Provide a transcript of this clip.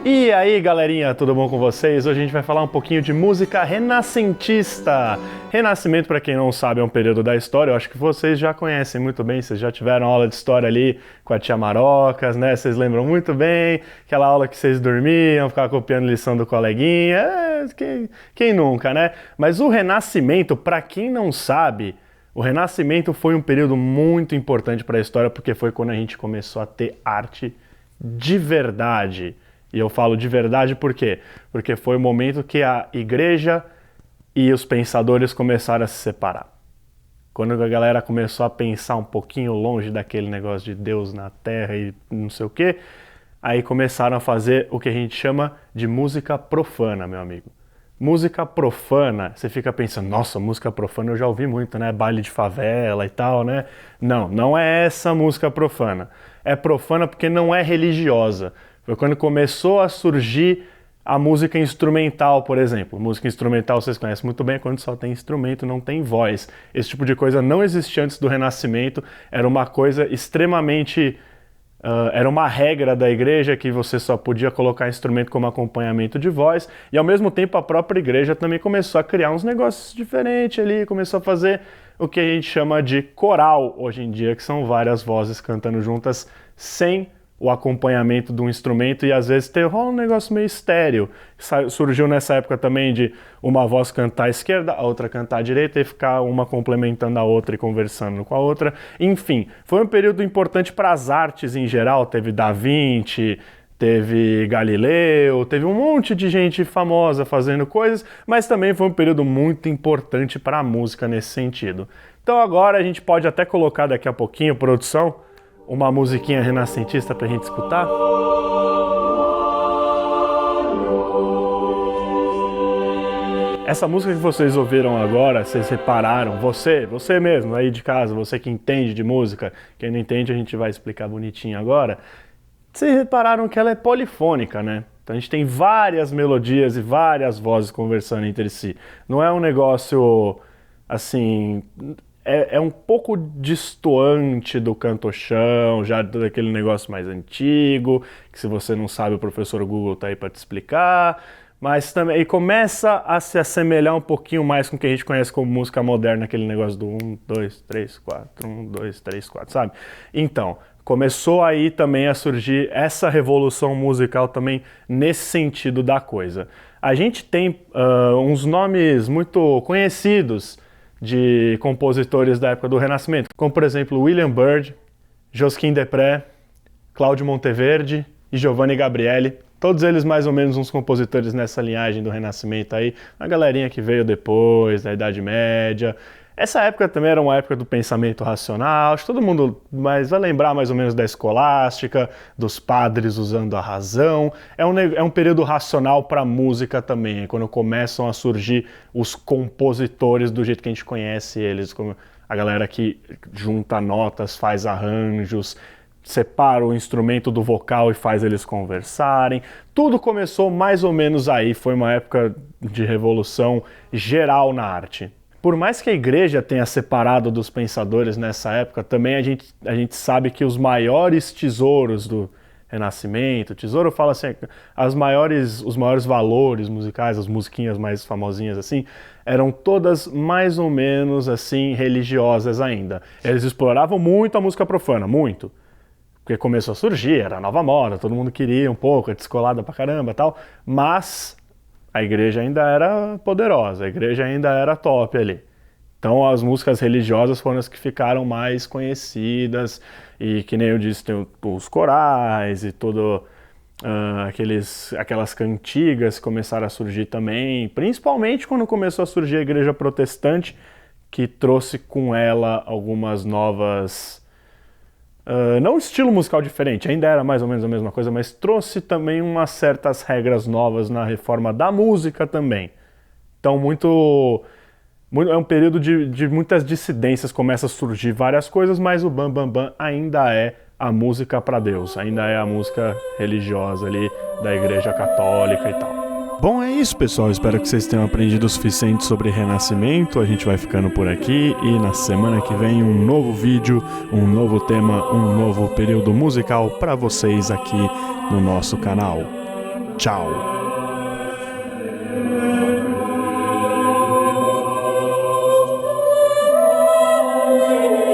E aí, galerinha, tudo bom com vocês? Hoje a gente vai falar um pouquinho de música renascentista. Renascimento, para quem não sabe, é um período da história. Eu acho que vocês já conhecem muito bem, vocês já tiveram aula de história ali com a tia Marocas, né? Vocês lembram muito bem aquela aula que vocês dormiam, ficavam copiando lição do coleguinha. Quem nunca, né? Mas o Renascimento, para quem não sabe, o Renascimento foi um período muito importante para a história, porque foi quando a gente começou a ter arte de verdade. E eu falo de verdade por quê? Porque foi o momento que a igreja e os pensadores começaram a se separar. Quando a galera começou a pensar um pouquinho longe daquele negócio de Deus na terra e não sei o quê, aí começaram a fazer o que a gente chama de música profana, meu amigo. Música profana, você fica pensando, nossa, música profana eu já ouvi muito, né? Baile de favela e tal, né? Não, não é essa música profana. É profana porque não é religiosa. Foi quando começou a surgir a música instrumental, por exemplo. Música instrumental vocês conhecem muito bem, quando só tem instrumento, não tem voz. Esse tipo de coisa não existia antes do Renascimento, era uma coisa extremamente... era uma regra da igreja que você só podia colocar instrumento como acompanhamento de voz, e ao mesmo tempo a própria igreja também começou a criar uns negócios diferentes ali, começou a fazer o que a gente chama de coral hoje em dia, que são várias vozes cantando juntas sem o acompanhamento de um instrumento, e às vezes rola um negócio meio estéreo. Surgiu nessa época também de uma voz cantar à esquerda, a outra cantar à direita e ficar uma complementando a outra e conversando com a outra. Enfim, foi um período importante para as artes em geral. Teve Da Vinci, teve Galileu, teve um monte de gente famosa fazendo coisas, mas também foi um período muito importante para a música nesse sentido. Então agora a gente pode até colocar daqui a pouquinho, produção, uma musiquinha renascentista pra gente escutar? Essa música que vocês ouviram agora, vocês repararam, você mesmo aí de casa, você que entende de música, quem não entende a gente vai explicar bonitinho agora, vocês repararam que ela é polifônica, né? Então a gente tem várias melodias e várias vozes conversando entre si. Não é um negócio assim... É um pouco distoante do canto-chão, já daquele negócio mais antigo, que se você não sabe o professor Google tá aí para te explicar, mas também começa a se assemelhar um pouquinho mais com o que a gente conhece como música moderna, aquele negócio do 1, 2, 3, 4, 1, 2, 3, 4, sabe? Então, começou aí também a surgir essa revolução musical também nesse sentido da coisa. A gente tem uns nomes muito conhecidos de compositores da época do Renascimento, como por exemplo William Byrd, Josquin des Prez, Cláudio Monteverdi e Giovanni Gabrieli, todos eles mais ou menos uns compositores nessa linhagem do Renascimento aí, a galerinha que veio depois, da Idade Média. Essa época também era uma época do pensamento racional, acho que todo mundo vai lembrar mais ou menos da escolástica, dos padres usando a razão. É um período racional para a música também, quando começam a surgir os compositores do jeito que a gente conhece eles, como a galera que junta notas, faz arranjos, separa o instrumento do vocal e faz eles conversarem. Tudo começou mais ou menos aí, foi uma época de revolução geral na arte. Por mais que a igreja tenha separado dos pensadores nessa época, também a gente sabe que os maiores tesouros do Renascimento, tesouro fala assim, os maiores valores musicais, as musiquinhas mais famosinhas assim, eram todas mais ou menos assim religiosas ainda. Eles exploravam muito a música profana, muito. Porque começou a surgir, era a nova moda, todo mundo queria um pouco, é descolada pra caramba e tal, mas a igreja ainda era poderosa, a igreja ainda era top ali. Então as músicas religiosas foram as que ficaram mais conhecidas, e que nem eu disse, tem os corais e todo aquelas cantigas que começaram a surgir também, principalmente quando começou a surgir a igreja protestante, que trouxe com ela algumas novas... não um estilo musical diferente, ainda era mais ou menos a mesma coisa, mas trouxe também umas certas regras novas na reforma da música também. Então é um período de muitas dissidências, começa a surgir várias coisas, mas o Bam Bam Bam ainda é a música para Deus, ainda é a música religiosa ali da Igreja Católica e tal. Bom, é isso, pessoal. Espero que vocês tenham aprendido o suficiente sobre Renascimento. A gente vai ficando por aqui e na semana que vem um novo vídeo, um novo tema, um novo período musical para vocês aqui no nosso canal. Tchau!